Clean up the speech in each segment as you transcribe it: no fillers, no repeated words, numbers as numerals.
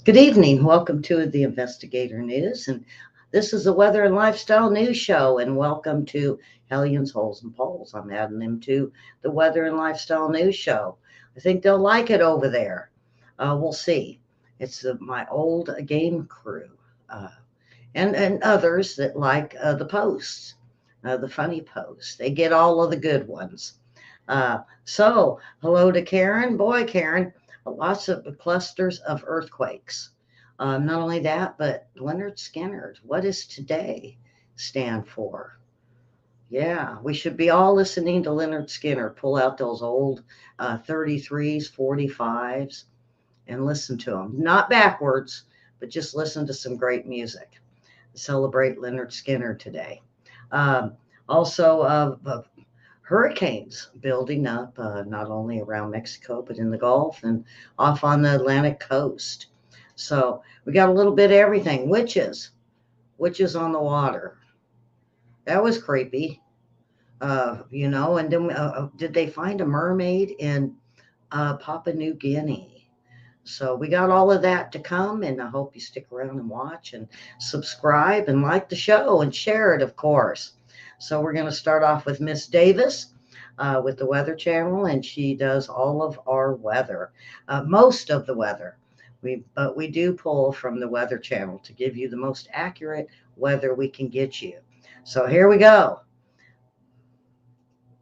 Good evening. Welcome to the Investigator News. And this is the Weather and Lifestyle News Show. And welcome to Hellions, Holes, and Poles. I'm adding them to the Weather and Lifestyle News Show. I think they'll like it over there. We'll see. It's my old game crew uh, and others that like the posts, the funny posts. They get all of the good ones. Hello to Karen. Boy, Karen, lots of clusters of earthquakes. Not only that, but Lynyrd Skynyrd. What does today stand for? Yeah, we should be all listening to Lynyrd Skynyrd. Pull out those old 33s, 45s, and listen to them. Not backwards, but just listen to some great music. Celebrate Lynyrd Skynyrd today. Um, also, hurricanes building up, not only around Mexico, but in the Gulf and off on the Atlantic coast. So we got a little bit of everything. Witches on the water. That was creepy, And then did they find a mermaid in Papua New Guinea? So we got all of that to come, and I hope you stick around and watch and subscribe and like the show and share it, of course. So we're going to start off with Miss Davis with the Weather Channel, and she does all of our weather, most of the weather. But we do pull from the Weather Channel to give you the most accurate weather we can get you. So here we go.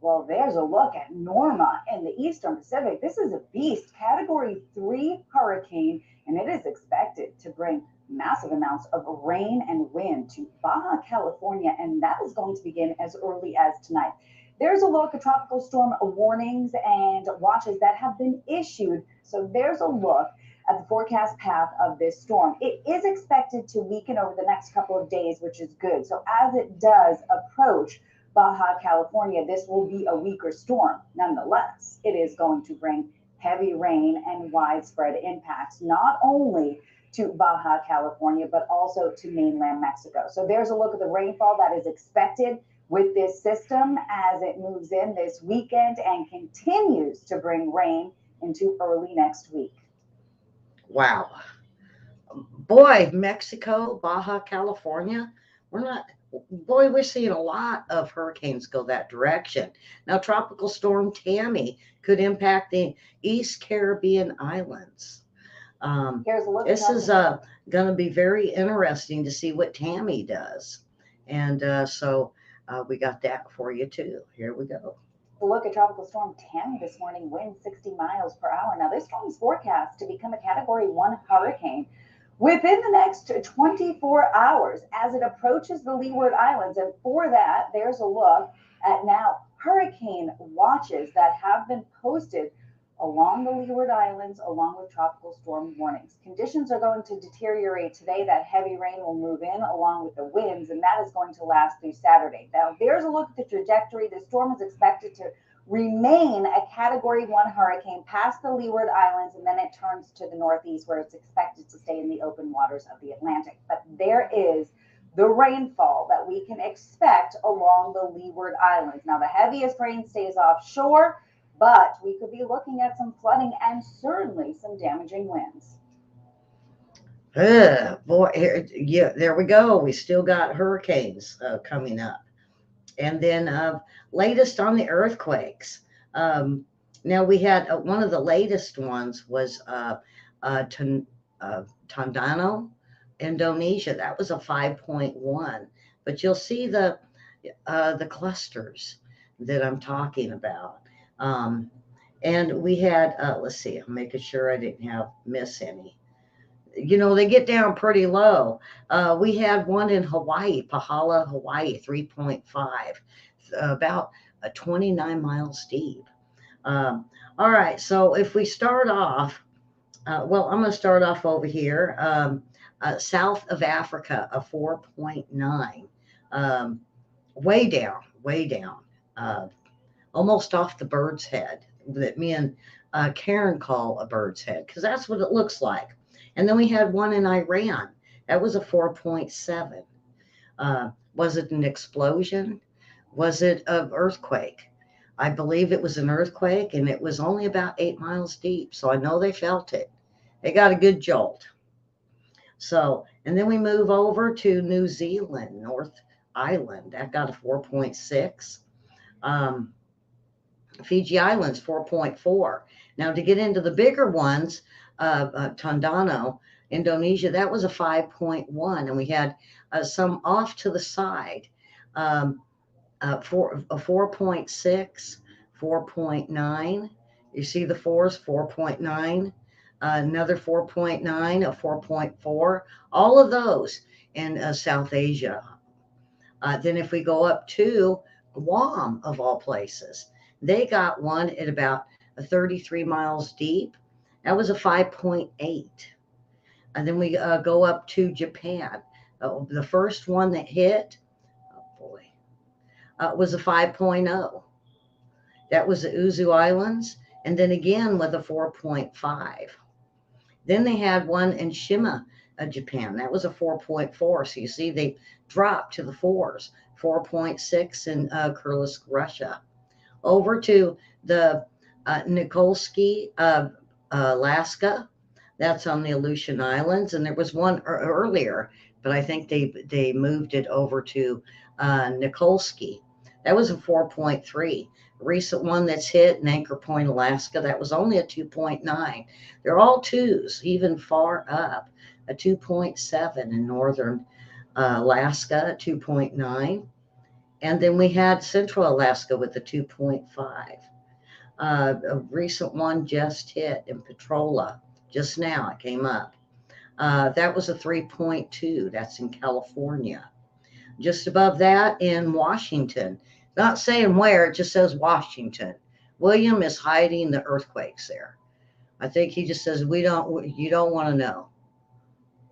Well, there's a look at Norma in the Eastern Pacific. This is a beast, Category 3 hurricane, and it is expected to bring massive amounts of rain and wind to Baja California, and that is going to begin as early as tonight. There's a look at tropical storm warnings and watches that have been issued. So there's a look at the forecast path of this storm. It is expected to weaken over the next couple of days, which is good. So as it does approach Baja California, this will be a weaker storm. Nonetheless, it is going to bring heavy rain and widespread impacts, not only to Baja California, but also to mainland Mexico. So there's a look at the rainfall that is expected with this system as it moves in this weekend and continues to bring rain into early next week. Wow. Boy, Mexico, Baja California, we're not, boy, we're seeing a lot of hurricanes go that direction. Now, Tropical Storm Tammy could impact the East Caribbean islands. Here's a look at This is going to be very interesting to see what Tammy does. And we got that for you too. Here we go. Look at Tropical Storm Tammy this morning, winds 60 miles per hour. Now, this storm is forecast to become a Category 1 hurricane within the next 24 hours as it approaches the Leeward Islands. And for that, there's a look at now hurricane watches that have been posted along the Leeward Islands, along with tropical storm warnings. Conditions are going to deteriorate today. That heavy rain will move in along with the winds, and that is going to last through Saturday. Now, there's a look at the trajectory. The storm is expected to remain a Category 1 hurricane past the Leeward Islands, and then it turns to the northeast, where it's expected to stay in the open waters of the Atlantic. But there is the rainfall that we can expect along the Leeward Islands. Now, the heaviest rain stays offshore, but we could be looking at some flooding and certainly some damaging winds. Boy, yeah, there we go. We still got hurricanes coming up. And then latest on the earthquakes. Now we had one of the latest ones was Tondano, Indonesia. That was a 5.1. But you'll see the clusters that I'm talking about. And we had, let's see, I'm making sure I didn't miss any. They get down pretty low. We had one in Hawaii, Pahala, Hawaii, 3.5, about 29 miles deep. All right, so if we start off, I'm going to start off over here, south of Africa, a 4.9, way down, almost off the bird's head that me and Karen call a bird's head, because that's what it looks like. And then we had one in Iran. That was a 4.7. Was it an explosion? Was it an earthquake? I believe it was an earthquake, and it was only about 8 miles deep. So I know they felt it. They got a good jolt. So, and then we move over to New Zealand, North Island. That got a 4.6. Um, Fiji Islands, 4.4. Now, to get into the bigger ones, Tondano, Indonesia, that was a 5.1. And we had some off to the side, um, a 4.6, 4.9. You see the fours, 4.9, another 4.9, a 4.4, all of those in South Asia. Then if we go up to Guam, of all places, they got one at about 33 miles deep. That was a 5.8. And then we go up to Japan. The first one that hit, oh boy, was a 5.0. That was the Uzu Islands. And then again with a 4.5. Then they had one in Shima, Japan. That was a 4.4. So you see, they dropped to the fours. 4.6 in Kursk, Russia. Over to the Nikolsky, Alaska. That's on the Aleutian Islands. And there was one earlier, but I think they moved it over to Nikolsky. That was a 4.3. Recent one that's hit in Anchor Point, Alaska, that was only a 2.9. They're all twos, even far up. A 2.7 in northern Alaska, 2.9. And then we had Central Alaska with a 2.5. A recent one just hit in Petrola. Just now it came up. That was a 3.2. That's in California. Just above that in Washington. Not saying where, it just says Washington. William is hiding the earthquakes there. I think he just says, you don't want to know.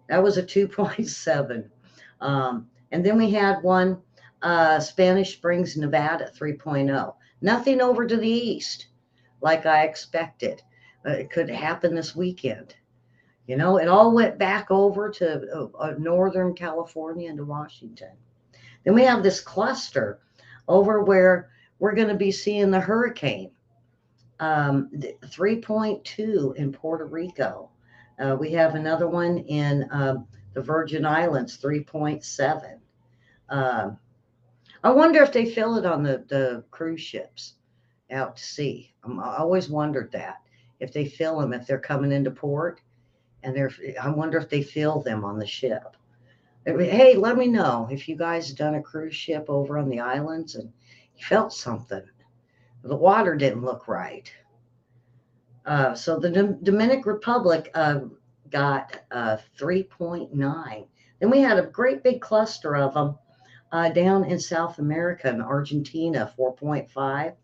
That was a 2.7. And then we had one, Spanish Springs, Nevada, 3.0. Nothing over to the east, like I expected. It could happen this weekend. You know, it all went back over to Northern California and to Washington. Then we have this cluster over where we're going to be seeing the hurricane, 3.2 in Puerto Rico. We have another one in the Virgin Islands, 3.7. I wonder if they fill it on the cruise ships out to sea. I always wondered that. If they fill them, if they're coming into port, and I wonder if they fill them on the ship. Hey, let me know if you guys done a cruise ship over on the islands and you felt something. The water didn't look right. So the Dominican Republic got 3.9. Then we had a great big cluster of them down in South America, in Argentina, 4.5.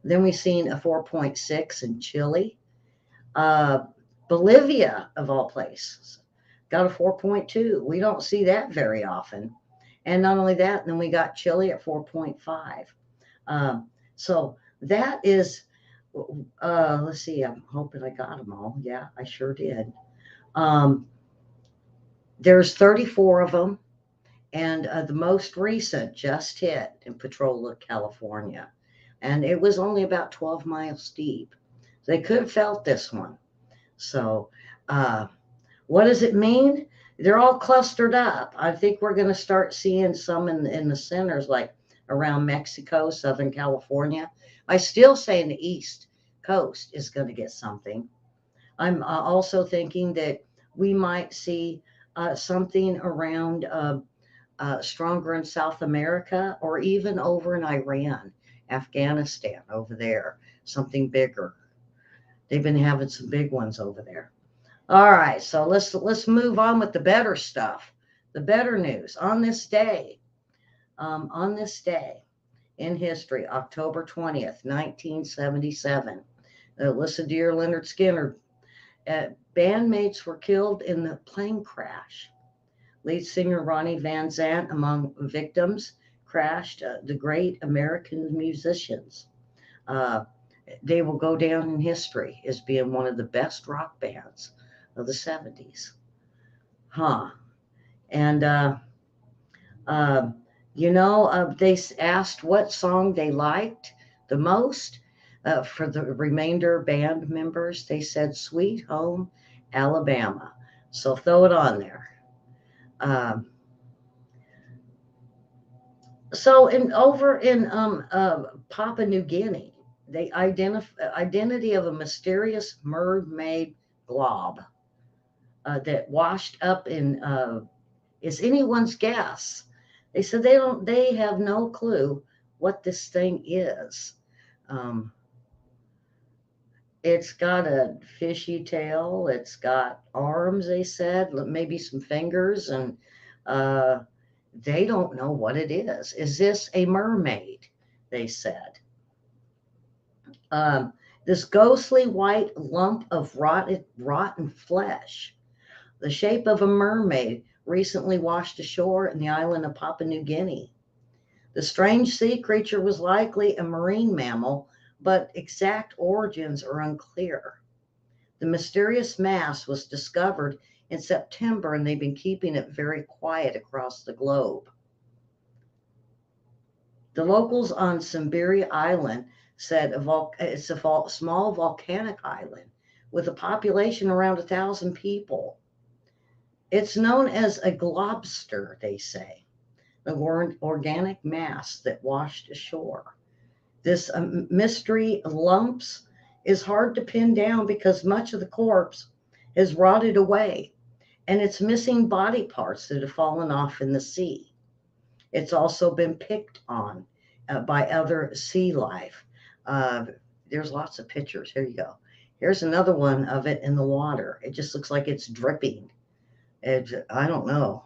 Then we seen a 4.6 in Chile. Bolivia, of all places, got a 4.2. We don't see that very often. And not only that, then we got Chile at 4.5. So that is, let's see, I'm hoping I got them all. Yeah, I sure did. There's 34 of them. And the most recent just hit in Petrola, California. And it was only about 12 miles deep. They could have felt this one. So what does it mean? They're all clustered up. I think we're going to start seeing some in the centers, like around Mexico, Southern California. I still say in the East Coast is going to get something. I'm also thinking that we might see something around stronger in South America, or even over in Iran, Afghanistan, over there, something bigger. They've been having some big ones over there. All right, so let's move on with the better stuff, the better news on this day. On this day in history, October 20th, 1977. Listen to your Lynyrd Skynyrd. Bandmates were killed in the plane crash. Lead singer Ronnie Van Zant among victims crashed. The great American musicians. They will go down in history as being one of the best rock bands of the 70s. And, they asked what song they liked the most. For the remainder band members, they said Sweet Home Alabama. So throw it on there. Um, over in Papua New Guinea, the identity of a mysterious mermaid glob that washed up in is anyone's guess. They said they have no clue what this thing is. Um, it's got a fishy tail. It's got arms, they said, maybe some fingers, and uh, they don't know what it is. Is this a mermaid? They said. Um, this ghostly white lump of rotten flesh, the shape of a mermaid, recently washed ashore in the island of Papua New Guinea. The strange sea creature was likely a marine mammal, but exact origins are unclear. The mysterious mass was discovered in September, and they've been keeping it very quiet across the globe. The locals on Simberi Island said it's a small volcanic island with a population around 1,000 people. It's known as a globster, they say, the organic mass that washed ashore. This mystery lumps is hard to pin down because much of the corpse has rotted away and it's missing body parts that have fallen off in the sea. It's also been picked on by other sea life. Uh, there's lots of pictures. Here you go. Here's another one of it in the water. It just looks like it's dripping. I don't know.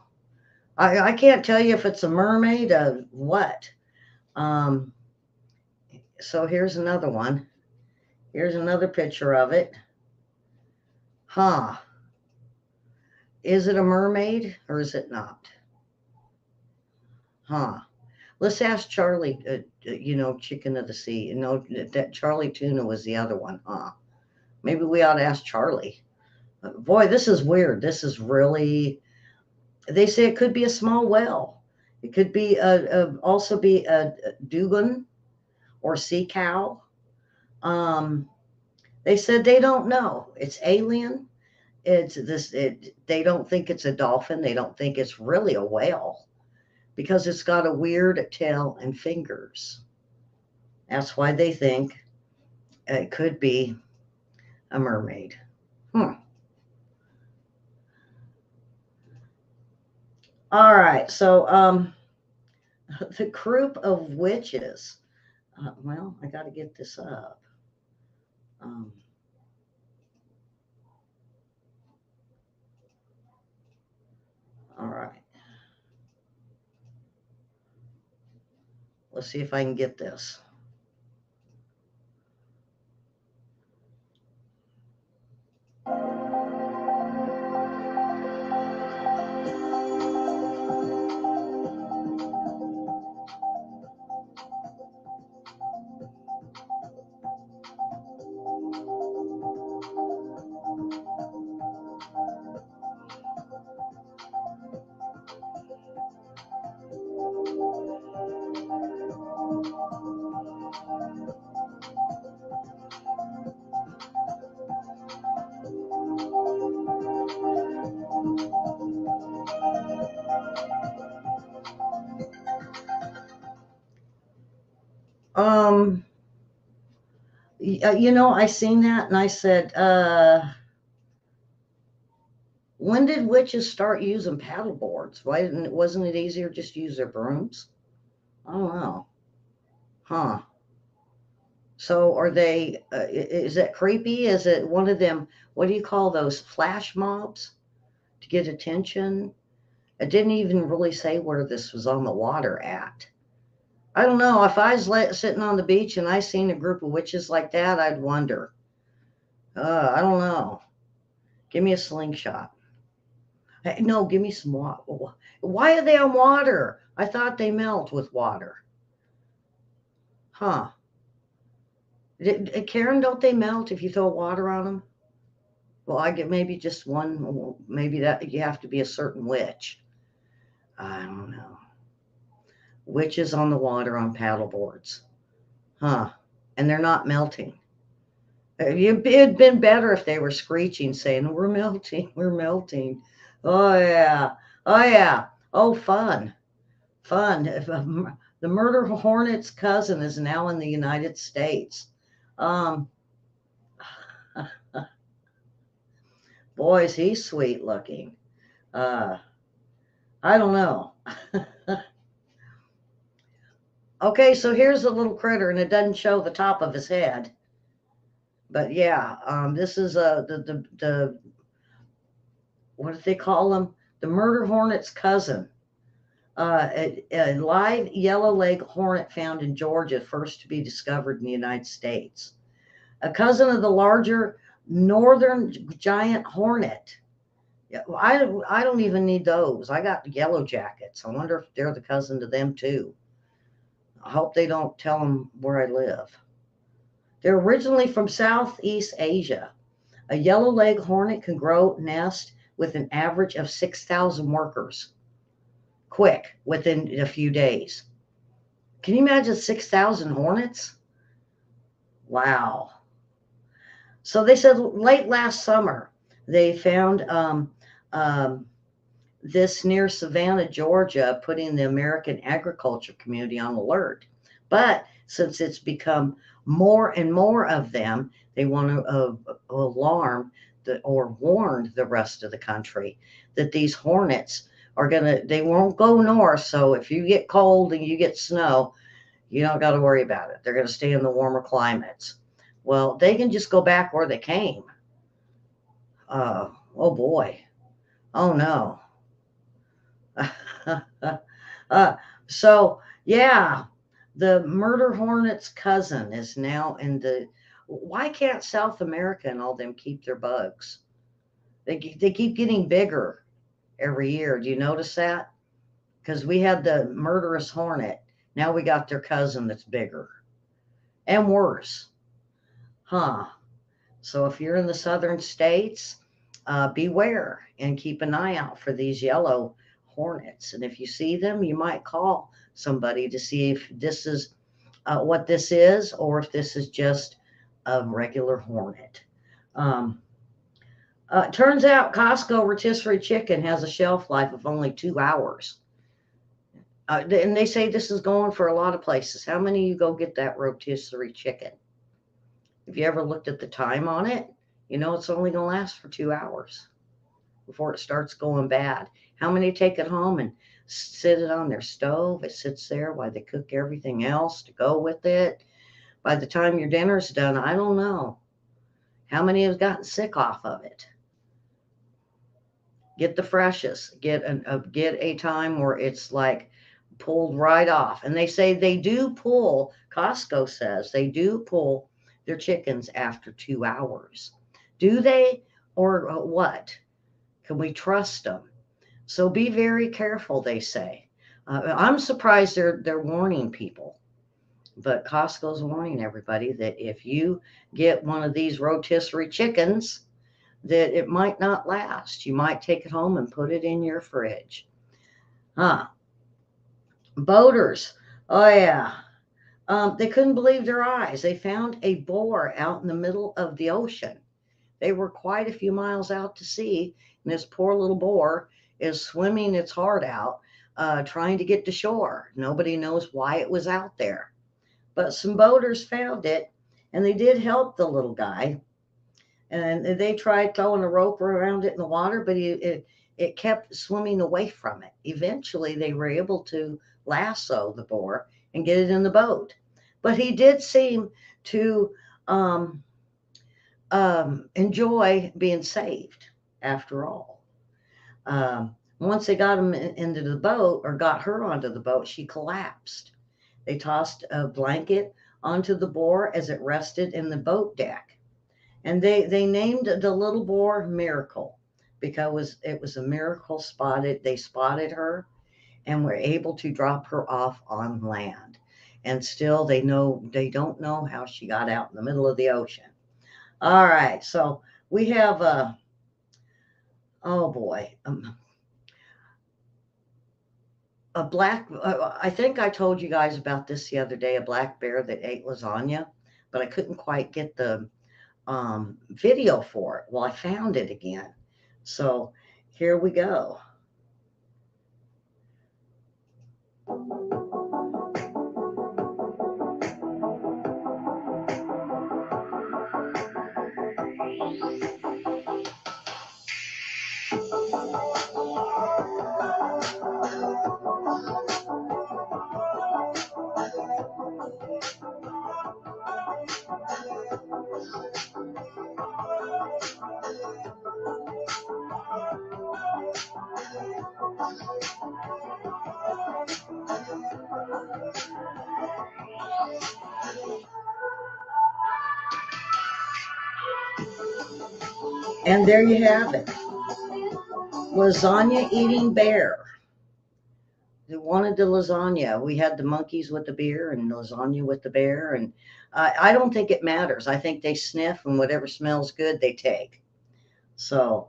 I can't tell you if it's a mermaid or what. Um, so here's another one. Here's another picture of it. Huh. Is it a mermaid or is it not? Huh. Let's ask Charlie, Chicken of the Sea. No, that Charlie Tuna was the other one, huh? Maybe we ought to ask Charlie. Boy, this is weird. This is really, they say it could be a small whale. It could be also be a dugong or sea cow. They said they don't know. It's alien. It's this. They don't think it's a dolphin. They don't think it's really a whale because it's got a weird tail and fingers. That's why they think it could be a mermaid. All right. So the group of witches. Well, I got to get this up. Um, all right. Let's see if I can get this. Um, I seen that and I said, when did witches start using paddle boards? Wasn't it easier just to use their brooms? I don't know. Huh. So are they, is that creepy? Is it one of them, what do you call those, flash mobs to get attention? It didn't even really say where this was on the water at. I don't know. If I was sitting on the beach and I seen a group of witches like that, I'd wonder. I don't know. Give me a slingshot. Hey, no, give me some water. Why are they on water? I thought they melt with water. Huh. Karen, don't they melt if you throw water on them? Well, I get maybe just one. Maybe that you have to be a certain witch. I don't know. Witches on the water on paddle boards. Huh. And they're not melting. It'd been better if they were screeching, saying, "We're melting, we're melting." Oh yeah, oh yeah, oh fun, fun. The murder hornet's cousin is now in the United States. Um, Boy, is he sweet looking. Uh, I don't know. Okay, so here's a little critter, and it doesn't show the top of his head. But yeah, this is the what do they call them? The murder hornet's cousin. A live yellow leg hornet found in Georgia, first to be discovered in the United States. A cousin of the larger northern giant hornet. Yeah, well, I don't even need those. I got yellow jackets. I wonder if they're the cousin to them too. I hope they don't tell them where I live. They're originally from Southeast Asia. A yellow leg hornet can grow nest with an average of 6,000 workers quick within a few days. Can you imagine 6,000 hornets? Wow. So they said late last summer they found um, this near Savannah, Georgia, putting the American agriculture community on alert. But since it's become more and more of them, they want to alarm or warn the rest of the country that these hornets are they won't go north. So if you get cold and you get snow, you don't got to worry about it. They're going to stay in the warmer climates. Well, they can just go back where they came. Oh boy. Oh no. uh, so yeah, the murder hornet's cousin is now in the. Why can't South America and all them keep their bugs? They keep getting bigger every year. Do you notice that? Because we had the murderous hornet. Now we got their cousin that's bigger and worse. Huh. So if you're in the southern states, beware and keep an eye out for these yellow hornets. And if you see them, you might call somebody to see if this is what this is or if this is just a regular hornet. Um, Turns out Costco rotisserie chicken has a shelf life of only 2 hours. And they say this is going for a lot of places. How many of you go get that rotisserie chicken? If you ever looked at the time on it, you know it's only going to last for 2 hours before it starts going bad. How many take it home and sit it on their stove? It sits there while they cook everything else to go with it. By the time your dinner's done, I don't know. How many have gotten sick off of it? Get the freshest. Get a time where it's like pulled right off. And they say they do pull, Costco says they do pull their chickens after 2 hours. Do they or what? Can we trust them? So be very careful, they say. I'm surprised they're warning people, but Costco's warning everybody that if you get one of these rotisserie chickens, that it might not last. You might take it home and put it in your fridge. Huh. Boaters. Oh, yeah. They couldn't believe their eyes. They found a boar out in the middle of the ocean. They were quite a few miles out to sea, and this poor little boar is swimming its heart out, trying to get to shore. Nobody knows why it was out there. But some boaters found it, and they did help the little guy. And they tried throwing a rope around it in the water, but it kept swimming away from it. Eventually, they were able to lasso the boar and get it in the boat. But he did seem to um, enjoy being saved after all. Once they got him into the boat or got her onto the boat, she collapsed. They tossed a blanket onto the boar as it rested in the boat deck. And they named the little boar Miracle because it was a miracle spotted. They spotted her and were able to drop her off on land. And still they don't know how she got out in the middle of the ocean. All right, so we have oh boy, a black. I think I told you guys about this the other day. A black bear that ate lasagna, but I couldn't quite get the video for it. Well, I found it again. So here we go. And there you have it. Lasagna eating bear. Who wanted the lasagna? We had the monkeys with the beer and lasagna with the bear. And I don't think it matters. I think they sniff and whatever smells good, they take. So,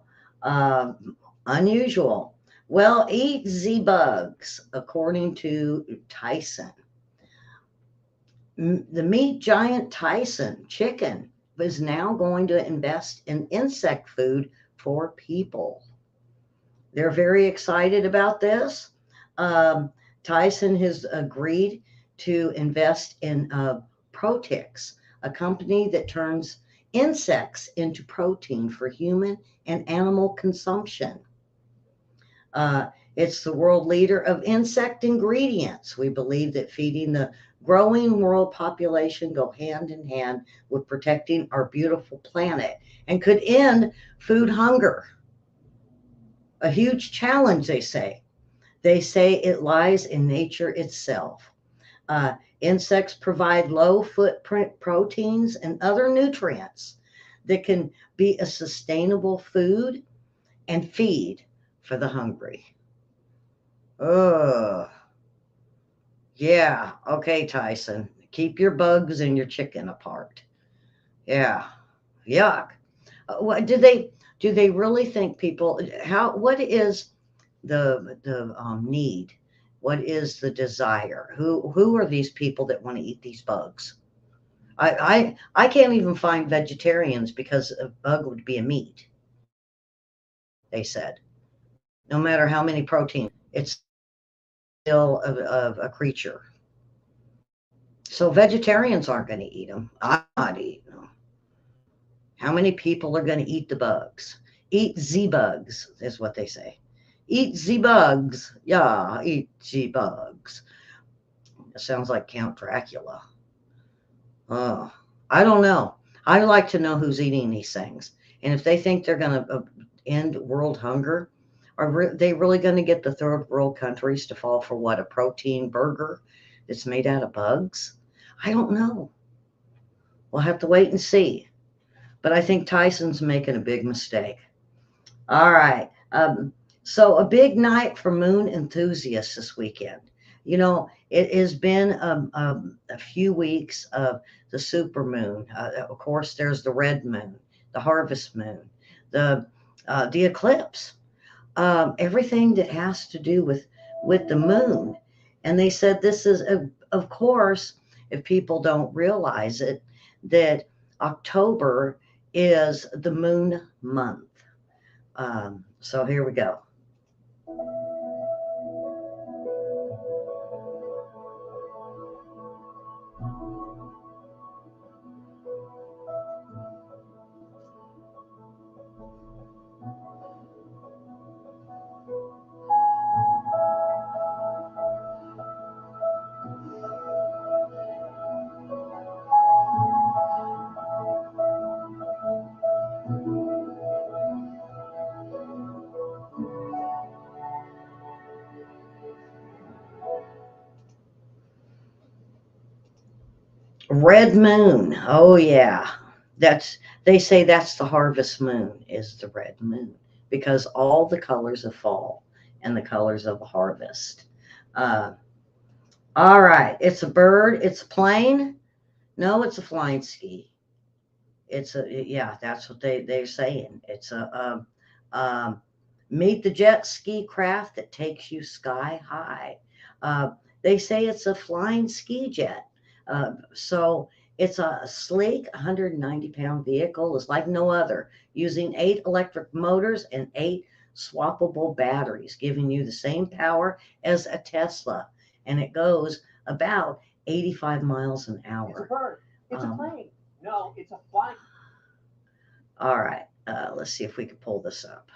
unusual. Well, eat the bugs, according to Tyson. The meat giant Tyson chicken is now going to invest in insect food for people. They're very excited about this. Um, Tyson has agreed to invest in Protix, a company that turns insects into protein for human and animal consumption. Uh, it's the world leader of insect ingredients. We believe that feeding the growing world population go hand in hand with protecting our beautiful planet and could end food hunger. A huge challenge, they say. They say it lies in nature itself. Insects provide low footprint proteins and other nutrients that can be a sustainable food and feed for the hungry. Oh, yeah. Okay, Tyson. Keep your bugs and your chicken apart. Yeah. Yuck. What do they really think people how what is the need? What is the desire? Who are these people that want to eat these bugs? I can't even find vegetarians because a bug would be a meat, they said. No matter how many proteins, it's still a creature. So vegetarians aren't going to eat them. I'm not eating them. How many people are going to eat the bugs? Eat the bugs is what they say. Eat the bugs. Yeah, eat the bugs. It sounds like Count Dracula. Oh, I don't know. I like to know who's eating these things. And if they think they're going to end world hunger, are they really going to get the third world countries to fall for what? A protein burger that's made out of bugs? I don't know. We'll have to wait and see. But I think Tyson's making a big mistake. All right. So a big night for moon enthusiasts this weekend. You know, it has been a few weeks of the super moon. Of course, there's the red moon, the harvest moon, the the eclipse, everything that has to do with the moon. And they said this is, of course, if people don't realize it, that October is the moon month. So here we go. Red moon. Oh yeah. That's they say that's the harvest moon is the red moon because all the colors of fall and the colors of harvest. Uh, all right. It's a bird. It's a plane. No, it's a flying ski. It's a yeah. That's what they're saying. It's a meet the jet ski craft that takes you sky high. They say it's a flying ski jet. So It's a sleek 190-pound vehicle. It's like no other, using 8 electric motors and 8 swappable batteries, giving you the same power as a Tesla. And it goes about 85 miles an It's a hour. bird. It's a plane. No, it's a flying. All right. Let's see if we can pull this up.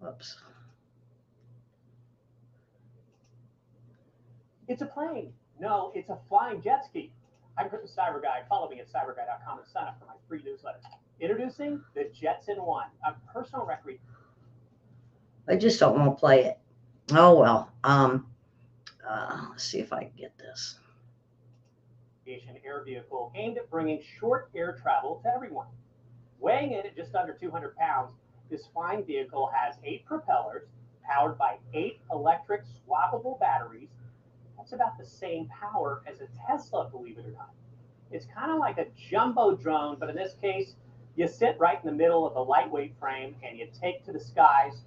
Whoops. It's a plane. No, it's a flying jet ski. I'm Chris the Cyber Guy. Follow me at cyberguy.com and sign up for my free newsletter. Introducing the Jetson One, a personal record. I just don't want to play it. Oh well. Let's see if I can get this. Air vehicle aimed at bringing short air travel to everyone. Weighing in at just under 200 pounds, this flying vehicle has 8 propellers powered by 8 electric swappable batteries. That's about the same power as a Tesla, believe it or not. It's kind of like a jumbo drone, but in this case, you sit right in the middle of the lightweight frame and you take to the skies.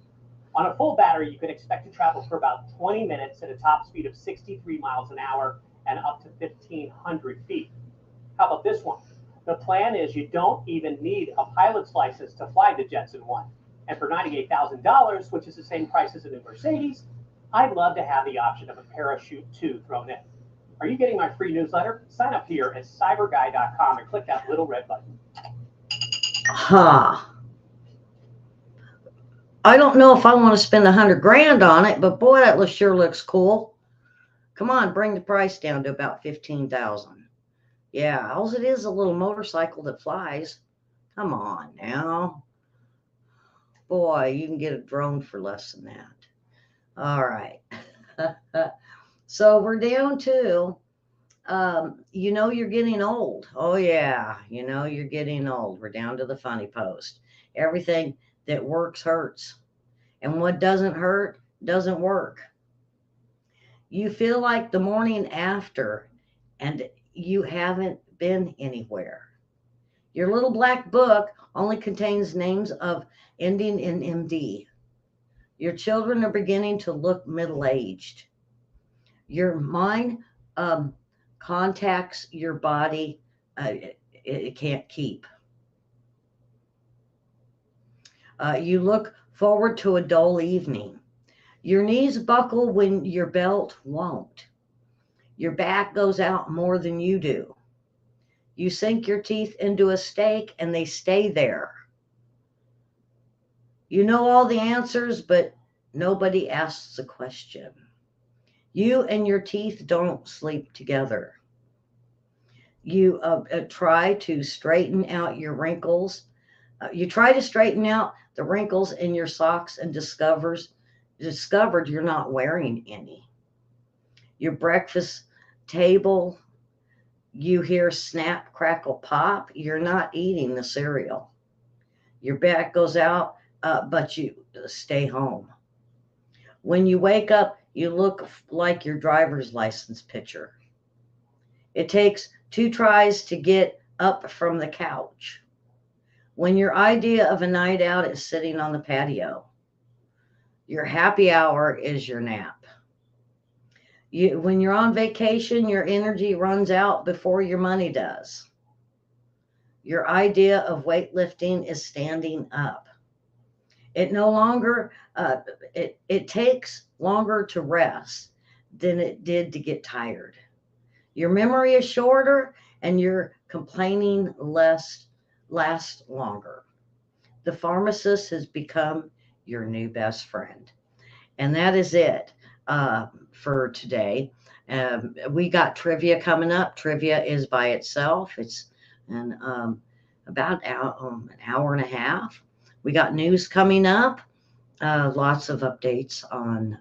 On a full battery, you can expect to travel for about 20 minutes at a top speed of 63 miles an hour and up to 1,500 feet. How about this one? The plan is you don't even need a pilot's license to fly the Jetson One. And for $98,000, which is the same price as a new Mercedes, I'd love to have the option of a parachute too thrown in. Are you getting my free newsletter? Sign up here at cyberguy.com and click that little red button. I don't know if I want to spend $100,000 on it, but boy, that sure looks cool. Come on, bring the price down to about $15,000. Yeah, all it is a little motorcycle that flies. Come on now. Boy, you can get a drone for less than that. All right. So we're down to, you're getting old. Oh, yeah. You're getting old. We're down to the funny post. Everything that works hurts. And what doesn't hurt doesn't work. You feel like the morning after and you haven't been anywhere. Your little black book only contains names of ending in MD. Your children are beginning to look middle-aged. Your mind contacts your body. It can't keep. You look forward to a dull evening. Your knees buckle when your belt won't. Your back goes out more than you do. You sink your teeth into a steak and they stay there. You know all the answers, but nobody asks a question. You and your teeth don't sleep together. You try to straighten out your wrinkles. You try to straighten out the wrinkles in your socks and discovered you're not wearing any. Your breakfast table, you hear snap, crackle, pop. You're not eating the cereal. Your back goes out, but you stay home. When you wake up, you look like your driver's license picture. It takes 2 tries to get up from the couch. When your idea of a night out is sitting on the patio, your happy hour is your nap. When you're on vacation, your energy runs out before your money does. Your idea of weightlifting is standing up. It no longer, it takes longer to rest than it did to get tired. Your memory is shorter and your complaining lasts longer. The pharmacist has become your new best friend. And that is it for today. We got trivia coming up. Trivia is by itself. It's about an hour and a half. We got news coming up. Lots of updates on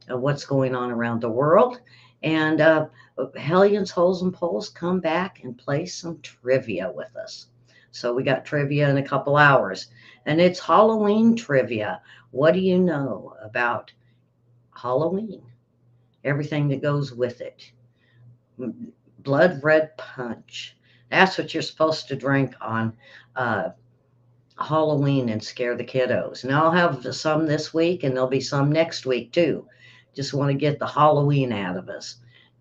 what's going on around the world. And Hellions, Holes, and Poles come back and play some trivia with us. So we got trivia in a couple hours. And it's Halloween trivia. What do you know about Halloween? Everything that goes with it. Blood red punch. That's what you're supposed to drink on Halloween and scare the kiddos. And I'll have some this week and there'll be some next week too. Just want to get the Halloween out of us.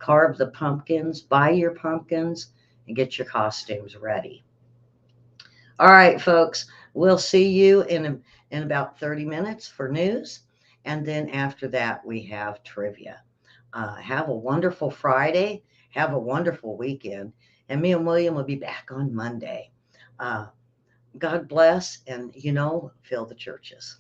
carve the pumpkins, buy your pumpkins, and get your costumes ready. All right, folks, we'll see you in about 30 minutes for news. And then after that, we have trivia. Have a wonderful Friday. Have a wonderful weekend. And me and William will be back on Monday. God bless, and fill the churches.